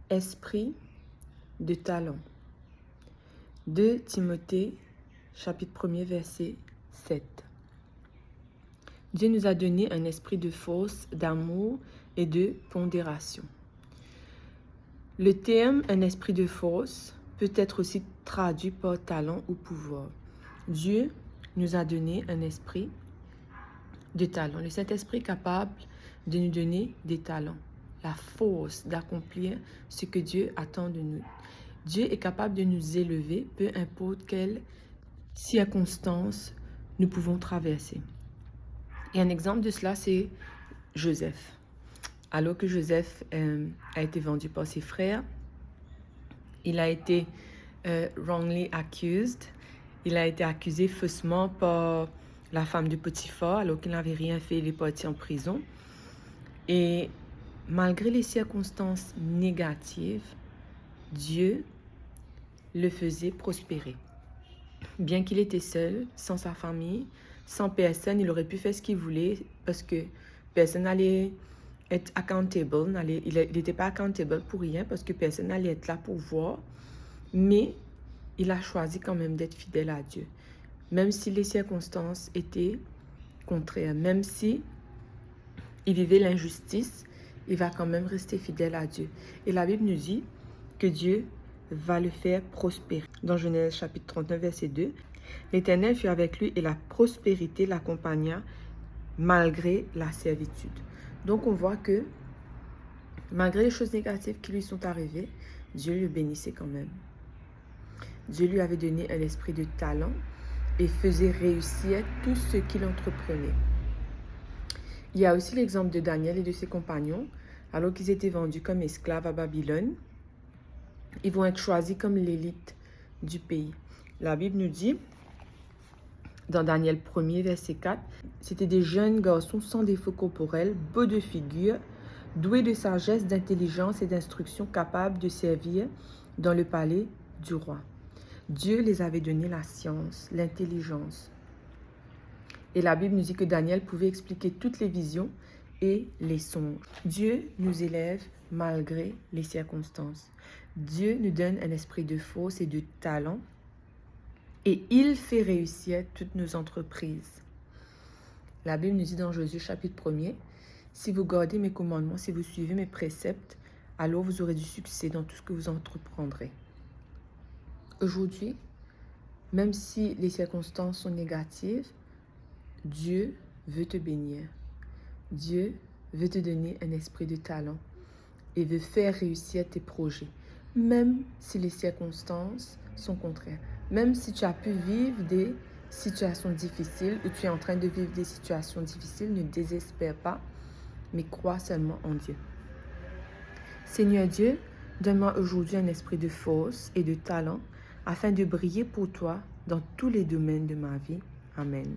Esprit de talent. 2 Timothée, chapitre 1er, verset 7. Dieu nous a donné un esprit de force, d'amour et de pondération. Le terme « un esprit de force » peut être aussi traduit par talent ou pouvoir. Dieu nous a donné un esprit de talent. Le Saint-Esprit est capable de nous donner des talents, la force d'accomplir ce que Dieu attend de nous. Dieu est capable de nous élever, peu importe quelles circonstances nous pouvons traverser. Et un exemple de cela, c'est Joseph. Alors que Joseph a été vendu par ses frères, il a été wrongly accused. Il a été accusé faussement par la femme de Potiphar, alors qu'il n'avait rien fait, il est parti en prison. Et malgré les circonstances négatives, Dieu le faisait prospérer. Bien qu'il était seul, sans sa famille, sans personne, il aurait pu faire ce qu'il voulait parce que personne n'allait être accountable, il n'était pas accountable pour rien parce que personne n'allait être là pour voir. Mais il a choisi quand même d'être fidèle à Dieu. Même si les circonstances étaient contraires, même si il vivait l'injustice, il va quand même rester fidèle à Dieu. Et la Bible nous dit que Dieu va le faire prospérer. Dans Genèse chapitre 39, verset 2, l'Éternel fut avec lui et la prospérité l'accompagna malgré la servitude. Donc on voit que malgré les choses négatives qui lui sont arrivées, Dieu le bénissait quand même. Dieu lui avait donné un esprit de talent et faisait réussir tout ce qu'il entreprenait. Il y a aussi l'exemple de Daniel et de ses compagnons, alors qu'ils étaient vendus comme esclaves à Babylone. Ils vont être choisis comme l'élite du pays. La Bible nous dit, dans Daniel 1er, verset 4, c'était des jeunes garçons sans défaut corporel, beaux de figure, doués de sagesse, d'intelligence et d'instruction, capables de servir dans le palais du roi. Dieu les avait donné la science, l'intelligence. Et la Bible nous dit que Daniel pouvait expliquer toutes les visions et les songes. Dieu nous élève malgré les circonstances. Dieu nous donne un esprit de force et de talent et il fait réussir toutes nos entreprises. La Bible nous dit dans Josué chapitre 1er, « Si vous gardez mes commandements, si vous suivez mes préceptes, alors vous aurez du succès dans tout ce que vous entreprendrez. » Aujourd'hui, même si les circonstances sont négatives, Dieu veut te bénir. Dieu veut te donner un esprit de talent et veut faire réussir tes projets, même si les circonstances sont contraires. Même si tu as pu vivre des situations difficiles ou tu es en train de vivre des situations difficiles, ne désespère pas, mais crois seulement en Dieu. Seigneur Dieu, donne-moi aujourd'hui un esprit de force et de talent afin de briller pour toi dans tous les domaines de ma vie. Amen.